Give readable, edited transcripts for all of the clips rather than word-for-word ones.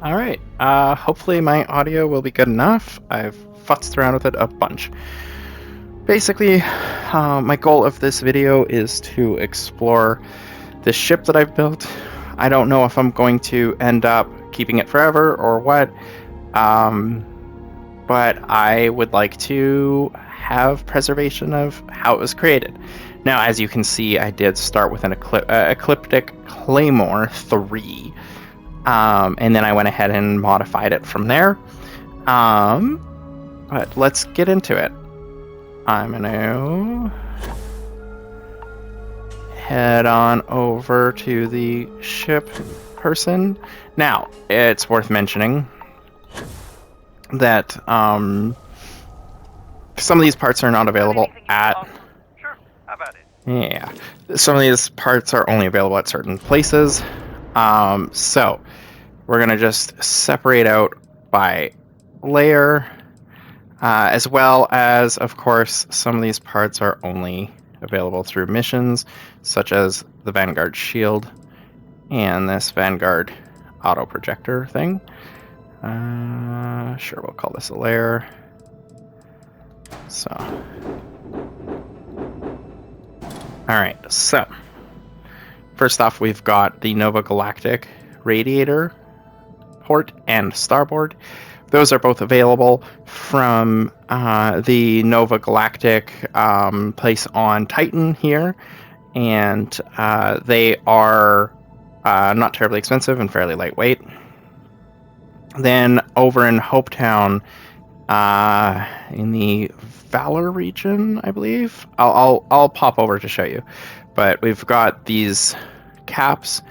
All right. Hopefully my audio will be good enough. I've futzed around with it a bunch. Basically, my goal of this video is to explore this ship that I've built. I don't know if I'm going to end up keeping it forever or what, but I would like to have preservation of how it was created. Now, as you can see, I did start with an Ecliptic Claymore 3. And then I went ahead and modified it from there. But let's get into it. I'm gonna head on over to the ship person. Now, it's worth mentioning that some of these parts are not available at... Sure, how about it? Yeah, some of these parts are only available at certain places. So we're gonna just separate out by layer, as well as, of course, some of these parts are only available through missions, such as the Vanguard shield and this Vanguard auto projector thing. Sure, we'll call this a layer. So, alright, so first off, we've got the Nova Galactic radiator port and starboard. Those are both available from the Nova Galactic place on Titan here, and they are not terribly expensive and fairly lightweight. Then over in Hopetown, in the Valor region, I believe, I'll pop over to show you. But we've got these caps,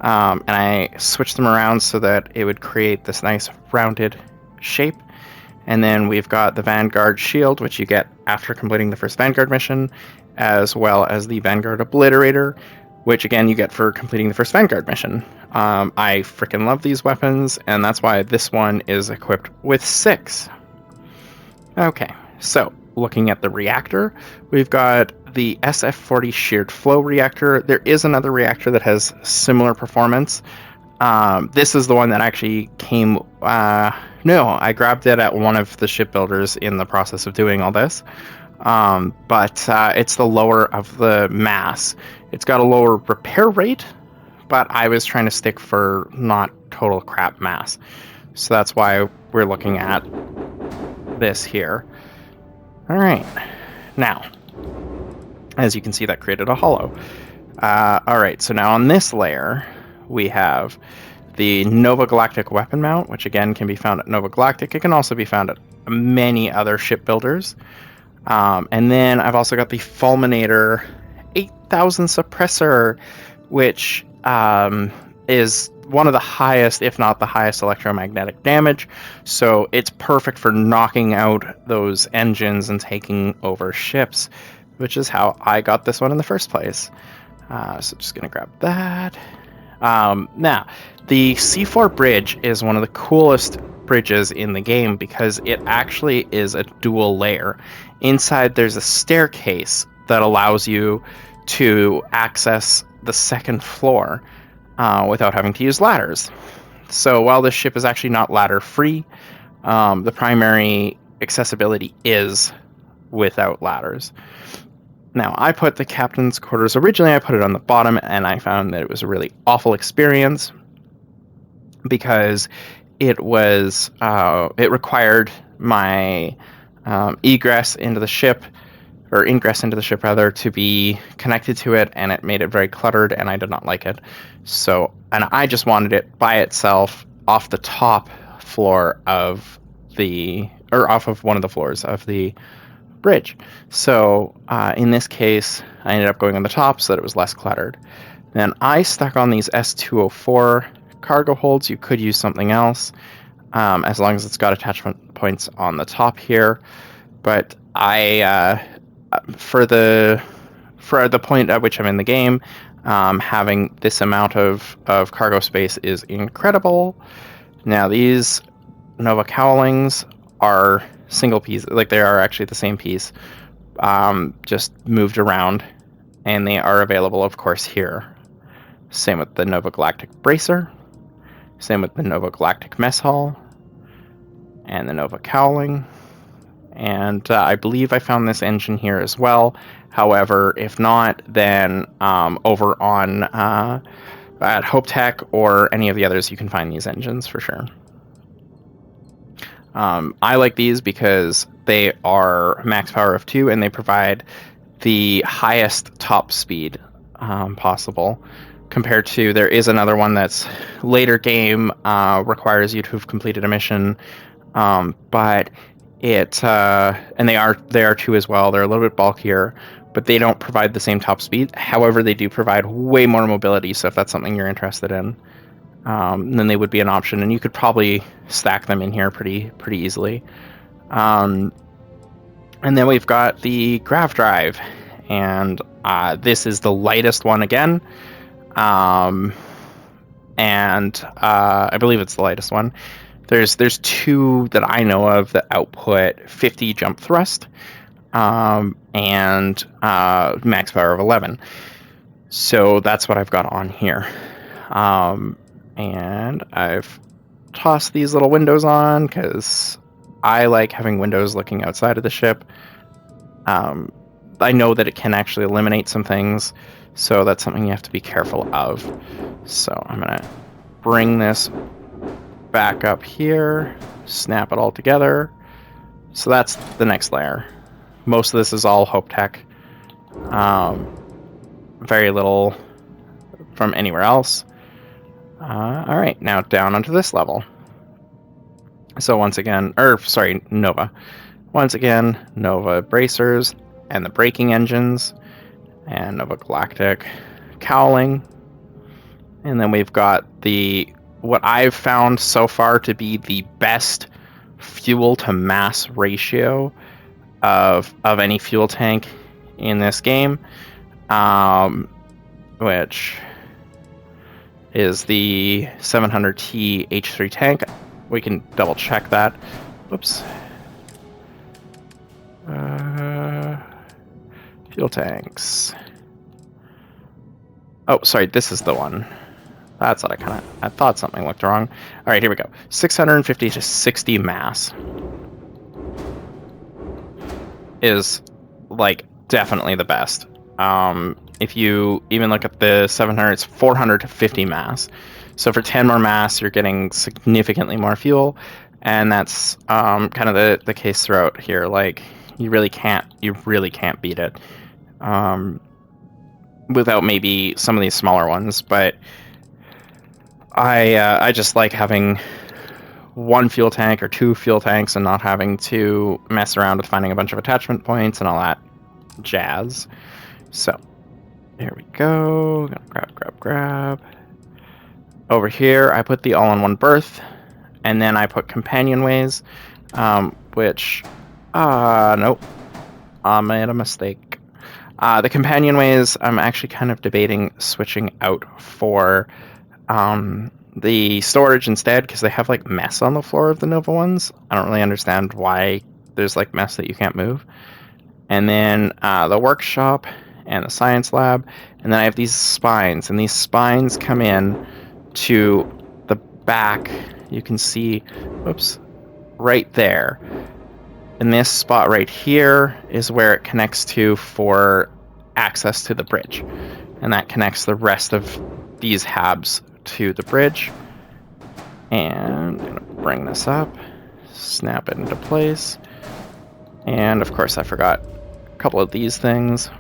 and I switched them around so that it would create this nice rounded shape. And then we've got the Vanguard shield, which you get after completing the first Vanguard mission, as well as the Vanguard Obliterator, which again you get for completing the first Vanguard mission. I freaking love these weapons, and that's why this one is equipped with 6. Okay, so looking at the reactor, we've got the SF-40 sheared flow reactor. There is another reactor that has similar performance. This is the one that actually came... no, I grabbed it at one of the shipbuilders in the process of doing all this. But it's the lower of the mass. It's got a lower repair rate, but I was trying to stick for not total crap mass. So that's why we're looking at this here. Alright, now, as you can see, that created a hollow. Alright, so now on this layer, we have the Nova Galactic weapon mount, which again can be found at Nova Galactic. It can also be found at many other shipbuilders. And then I've also got the Fulminator 8000 suppressor, which is one of the highest, if not the highest, electromagnetic damage. So it's perfect for knocking out those engines and taking over ships, which is how I got this one in the first place. So just going to grab that. Now, the C4 bridge is one of the coolest bridges in the game because it actually is a dual layer. Inside there's a staircase that allows you to access the second floor without having to use ladders. So while this ship is actually not ladder free, the primary accessibility is without ladders. Now, I put the captain's quarters, originally I put it on the bottom, and I found that it was a really awful experience because it was, it required my egress into the ship, or ingress into the ship rather, to be connected to it, and it made it very cluttered, and I did not like it. So, and I just wanted it by itself off the top floor of the, or off of one of the floors of the bridge. So in this case, I ended up going on the top so that it was less cluttered. Then I stuck on these S204 cargo holds. You could use something else, as long as it's got attachment points on the top here. But I, for the point at which I'm in the game, having this amount of cargo space is incredible. Now these Nova cowlings are single piece, like they are actually the same piece, just moved around, and they are available, of course, here. Same with the Nova Galactic bracer. Same with the Nova Galactic Mess Hall and the Nova Cowling. And I believe I found this engine here as well. However, if not, then over on at Hope Tech or any of the others, you can find these engines for sure. I like these because they are max power of 2 and they provide the highest top speed possible. Compared to, there is another one that's later game, requires you to have completed a mission, but it and they are 2 as well. They're a little bit bulkier, but they don't provide the same top speed. However, they do provide way more mobility. So if that's something you're interested in, then they would be an option, and you could probably stack them in here pretty easily. And then we've got the Grav Drive, and this is the lightest one again. And I believe it's the lightest one. There's 2 that I know of that output 50 jump thrust, and max power of 11. So that's what I've got on here. And I've tossed these little windows on because I like having windows looking outside of the ship. I know that it can actually eliminate some things, so that's something you have to be careful of. So I'm going to bring this back up here, snap it all together. So that's the next layer. Most of this is all Hope Tech. Very little from anywhere else. All right, now down onto this level. So once again, Nova. Once again, Nova bracers and the braking engines, and Nova Galactic cowling. And then we've got what I've found so far to be the best fuel to mass ratio of any fuel tank in this game, which is the 700T H3 tank. We can double check that. Whoops. Fuel tanks. Oh, sorry, this is the one. That's what I thought something looked wrong. All right, here we go. 650 to 60 mass is like definitely the best. If you even look at the 700, it's 400 to 50 mass. So for 10 more mass, you're getting significantly more fuel, and that's kind of the case throughout here. Like you really can't beat it without maybe some of these smaller ones. But I just like having 1 fuel tank or 2 fuel tanks and not having to mess around with finding a bunch of attachment points and all that jazz. So here we go. Gonna grab. Over here, I put the all-in-one berth, and then I put companionways, which, nope, I made a mistake. The companionways, I'm actually kind of debating switching out for the storage instead, because they have like mess on the floor of the Nova ones. I don't really understand why there's like mess that you can't move. And then the workshop and the science lab, and then I have these spines, and these spines come in to the back. You can see, whoops, right there. And this spot right here is where it connects to for access to the bridge. And that connects the rest of these habs to the bridge. And I'm going to bring this up, snap it into place. And of course I forgot a couple of these things.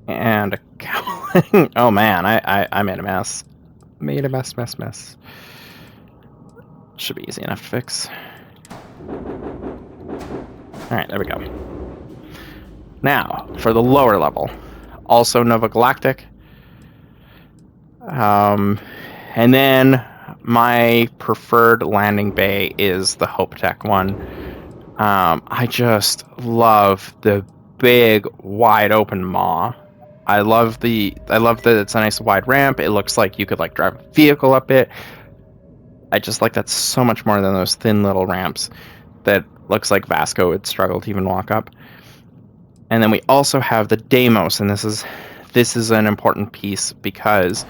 And a cowling. Oh man, I made a mess. Made a mess. Should be easy enough to fix. Alright, there we go. Now, for the lower level. Also Nova Galactic. And then my preferred landing bay is the Hope Tech one. I just love the big, wide open maw. I love that it's a nice wide ramp. It looks like you could like drive a vehicle up it. I just like that so much more than those thin little ramps that looks like Vasco would struggle to even walk up. And then we also have the Deimos, and this is this is an important piece because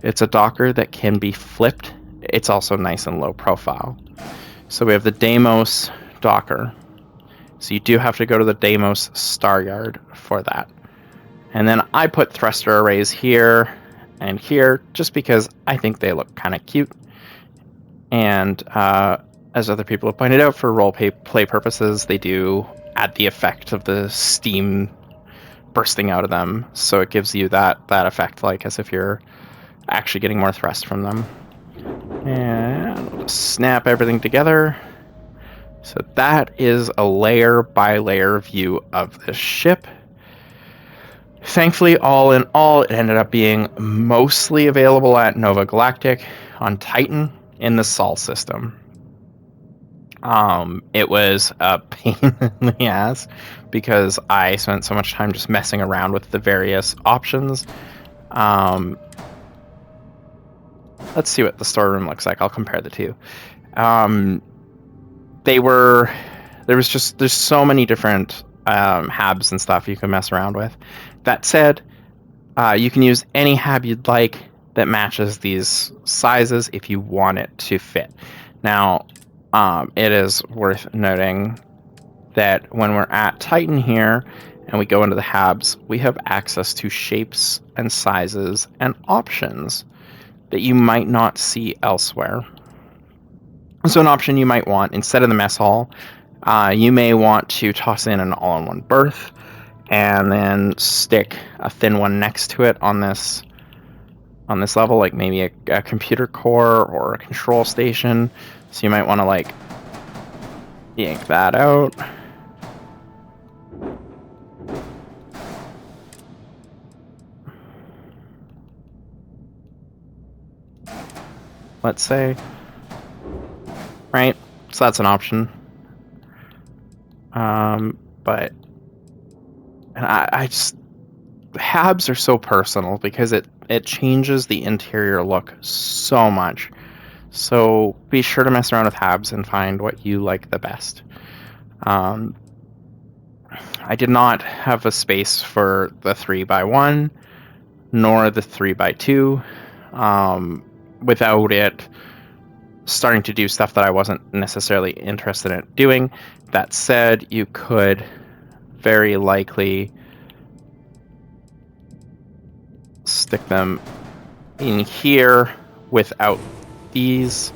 it's a docker that can be flipped. It's also nice and low profile. So we have the Deimos docker. So you do have to go to the Deimos star yard for that. And then I put thruster arrays here and here just because I think they look kind of cute. And as other people have pointed out, for role play purposes, they do add the effect of the steam bursting out of them. So it gives you that effect, like as if you're actually getting more thrust from them. And we'll just snap everything together. So that is a layer by layer view of the ship. Thankfully, all in all, it ended up being mostly available at Nova Galactic on Titan in the Sol system. It was a pain in the ass because I spent so much time just messing around with the various options. Let's see what the storeroom looks like. I'll compare the two. There's so many different habs and stuff you can mess around with. That said, you can use any hab you'd like that matches these sizes if you want it to fit. Now, it is worth noting that when we're at Titan here and we go into the habs, we have access to shapes and sizes and options that you might not see elsewhere. So an option you might want, instead of the mess hall, you may want to toss in an all-in-one berth and then stick a thin one next to it on this level, like maybe a computer core or a control station. So you might want to like yank that out. Let's say, right? So that's an option. But I just, habs are so personal because it changes the interior look so much. So be sure to mess around with habs and find what you like the best. I did not have a space for the 3x1 nor the 3x2 without it starting to do stuff that I wasn't necessarily interested in doing. That said, you could very likely stick them in here without these.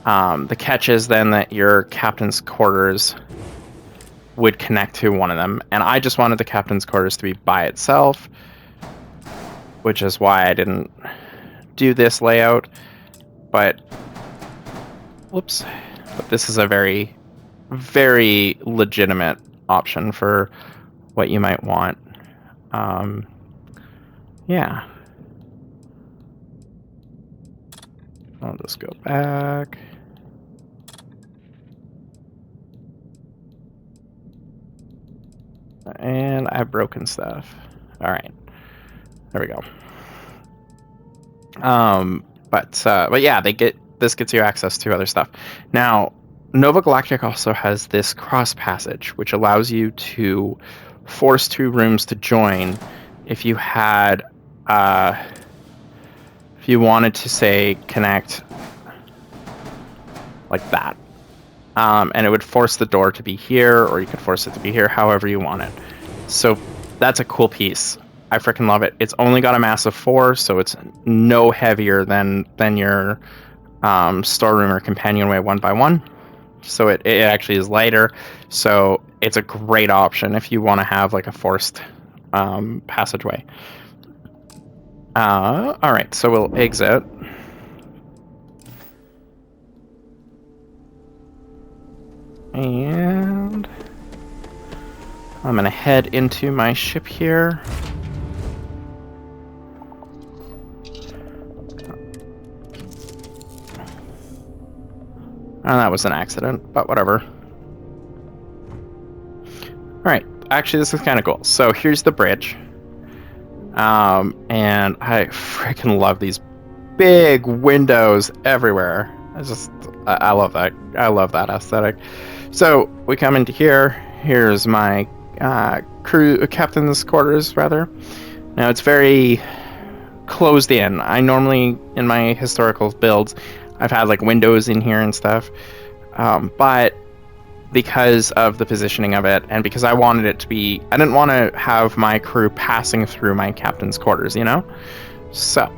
The catch is then that your captain's quarters would connect to one of them, and I just wanted the captain's quarters to be by itself, which is why I didn't do this layout. But whoops, but this is a very, very legitimate option for what you might want. Yeah, I'll just go back. And I've broken stuff. All right, there we go. But yeah, this gets you access to other stuff. Now, Nova Galactic also has this cross passage, which allows you to force two rooms to join if you had, if you wanted to say connect like that. And it would force the door to be here, or you could force it to be here, however you want it. So that's a cool piece. I freaking love it. It's only got a mass of 4, so it's no heavier than your storeroom or companionway 1x1. So it actually is lighter. So it's a great option if you want to have like a forced passageway. All right, so we'll exit. And I'm going to head into my ship here. Oh, that was an accident, but whatever. Alright, actually this is kind of cool. So here's the bridge. And I freaking love these big windows everywhere. I love that. I love that aesthetic. So we come into here. Here's my captain's quarters, rather. Now it's very closed in. I normally, in my historical builds, I've had like windows in here and stuff, but because of the positioning of it, and because I wanted it to be, I didn't want to have my crew passing through my captain's quarters, you know? So,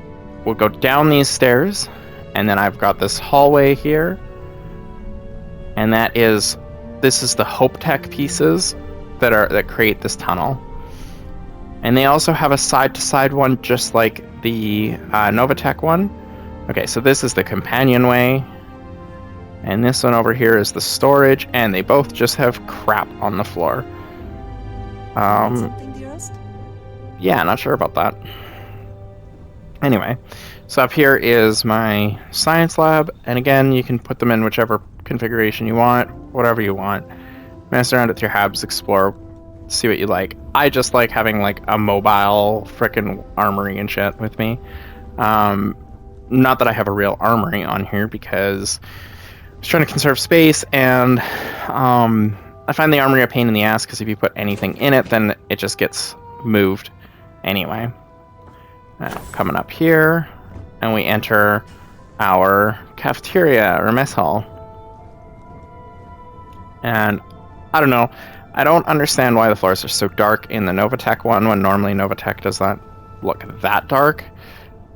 we'll go down these stairs, and then I've got this hallway here, and this is the Hope Tech pieces that create this tunnel. And they also have a side-to-side one, just like the Novatech one. Okay, so this is the companionway, and this one over here is the storage, and they both just have crap on the floor. Something, dearest? Yeah, not sure about that. Anyway, so up here is my science lab, and again, you can put them in whichever configuration you want, whatever you want. Mess around with your habs, explore, see what you like. I just like having like a mobile frickin' armory and shit with me. Not that I have a real armory on here because I was trying to conserve space, and I find the armory a pain in the ass because if you put anything in it, then it just gets moved anyway. Now, coming up here, and we enter our cafeteria or mess hall. And I don't know, I don't understand why the floors are so dark in the Novatech one when normally Novatech does not look that dark.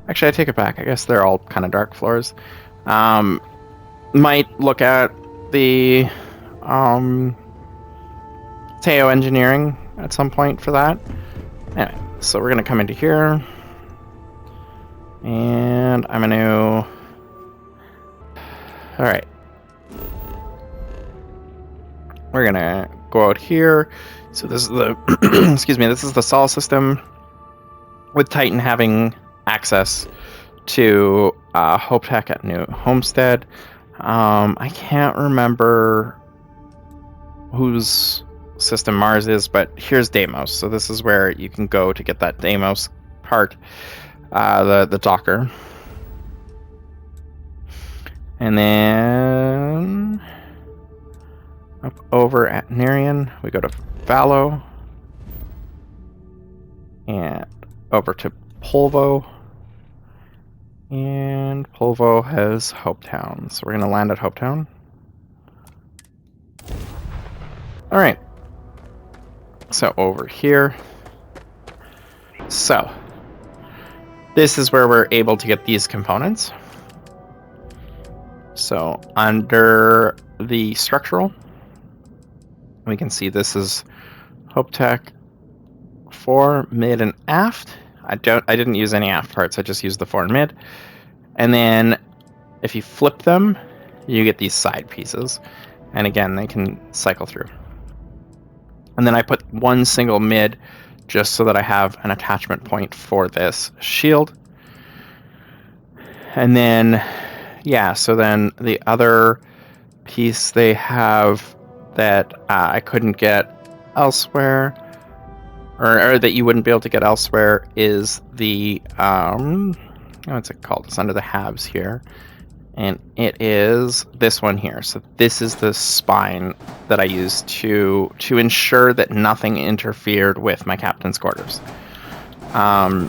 Actually, I take it back. I guess they're all kind of dark floors. Might look at the Teo Engineering at some point for that. Anyway, so we're going to come into here. And I'm going to... Alright. We're going to go out here. So this is the... excuse me, this is the Sol system, with Titan having access to Hope Tech at New Homestead. I can't remember whose system Mars is, but here's Deimos. So this is where you can go to get that Deimos part, the Docker. And then up over at Nerian, we go to Valo. And over to Polvo. And Polvo has Hopetown. So we're going to land at Hopetown. Alright. So over here. So this is where we're able to get these components. So under the structural, we can see this is Hope Tech fore, mid, and aft. I didn't use any aft parts, I just used the fore and mid. And then if you flip them, you get these side pieces. And again, they can cycle through. And then I put one single mid just so that I have an attachment point for this shield. And then, yeah, so then the other piece they have that I couldn't get elsewhere, or that you wouldn't be able to get elsewhere, is the what's it called? It's under the habs here, and it is this one here. So this is the spine that I used to ensure that nothing interfered with my captain's quarters. But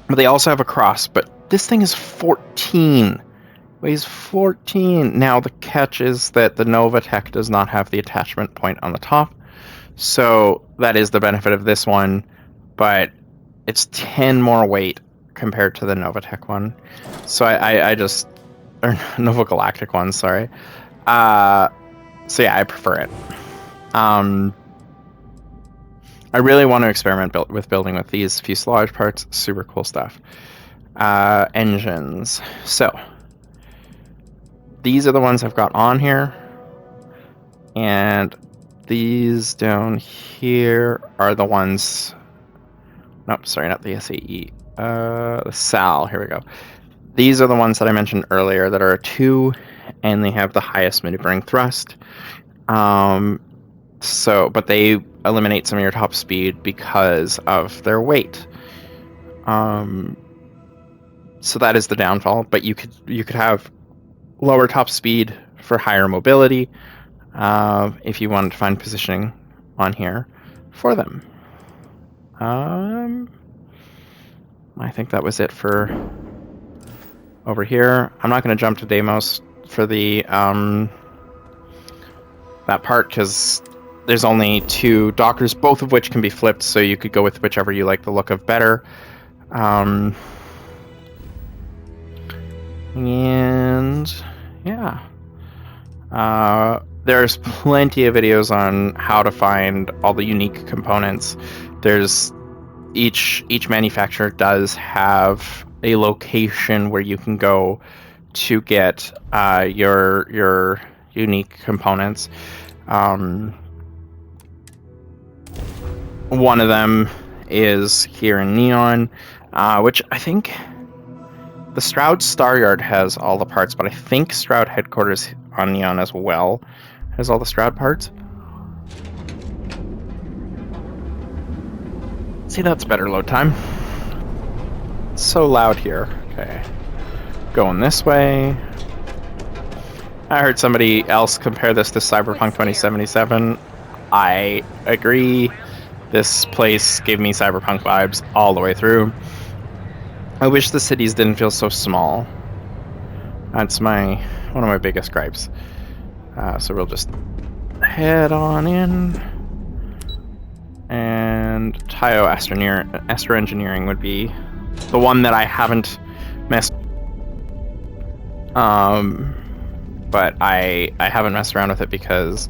they also have a cross, but this thing is 14. Weighs 14. Now the catch is that the Novatech does not have the attachment point on the top. So that is the benefit of this one, but it's 10 more weight compared to the Novatech one. So I just... or Nova Galactic one, sorry. So yeah, I prefer it. I really want to experiment with building with these fuselage parts. Super cool stuff. Engines. So these are the ones I've got on here. And these down here are the ones... Nope, sorry, not the SAE. The SAL, here we go. These are the ones that I mentioned earlier that are a 2, and they have the highest maneuvering thrust. But they eliminate some of your top speed because of their weight. So that is the downfall, but you could have lower top speed for higher mobility if you wanted to find positioning on here for them. I think that was it for over here. I'm not going to jump to Deimos for the that part because there's only 2 dockers, both of which can be flipped, so you could go with whichever you like the look of better. And yeah, there's plenty of videos on how to find all the unique components. There's each manufacturer does have a location where you can go to get your unique components. One of them is here in Neon, which I think the Stroud Star Yard has all the parts, but I think Stroud Headquarters on Neon as well has all the Stroud parts. See, that's better load time. It's so loud here. Okay. Going this way. I heard somebody else compare this to Cyberpunk 2077. I agree. This place gave me Cyberpunk vibes all the way through. I wish the cities didn't feel so small. That's one of my biggest gripes. So we'll just head on in. And Tayo Astro Engineering would be the one that I haven't messed. But I haven't messed around with it because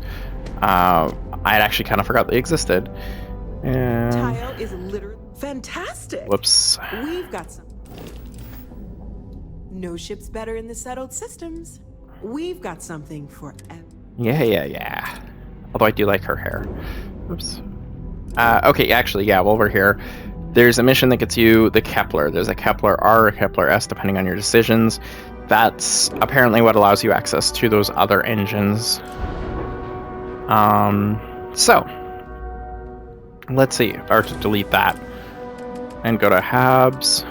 I had actually kind of forgot they existed. And Tayo is literally fantastic. Whoops. We've got some. No ship's better in the settled systems. We've got something for everyone. Yeah. Although I do like her hair. Oops. Okay, actually, yeah, while we're here, there's a mission that gets you the Kepler. There's a Kepler R or a Kepler S, depending on your decisions. That's apparently what allows you access to those other engines. So, let's see, or to delete that, and go to habs.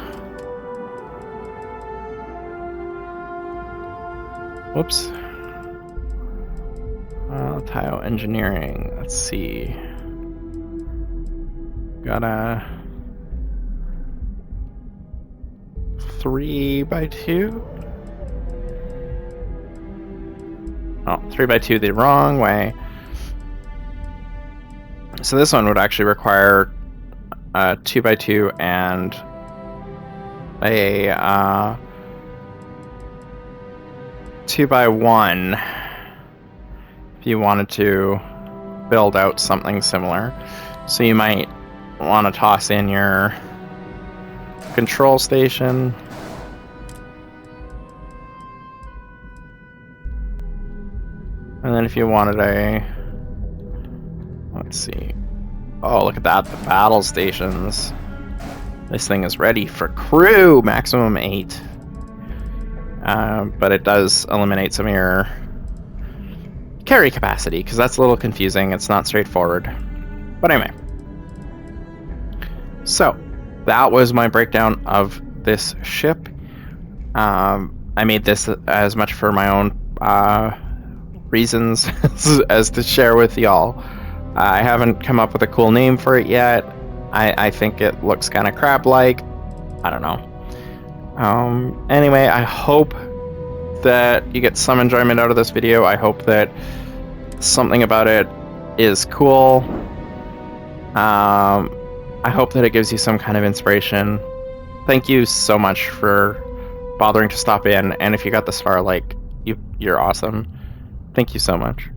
Whoops. Tile engineering, let's see. Got a 3x2. Oh, 3x2 the wrong way. So this one would actually require a 2x2 and a 2x1 if you wanted to build out something similar. So you might want to toss in your control station. And then if you wanted a, let's see. Oh, look at that, the battle stations. This thing is ready for crew, maximum 8. But it does eliminate some of your carry capacity, because that's a little confusing. It's not straightforward. But anyway. So, that was my breakdown of this ship. I made this as much for my own reasons as to share with y'all. I haven't come up with a cool name for it yet. I think it looks kind of crab-like. I don't know. Anyway, I hope that you get some enjoyment out of this video. I hope that something about it is cool. I hope that it gives you some kind of inspiration. Thank you so much for bothering to stop in, and if you got this far, like, you're awesome. Thank you so much.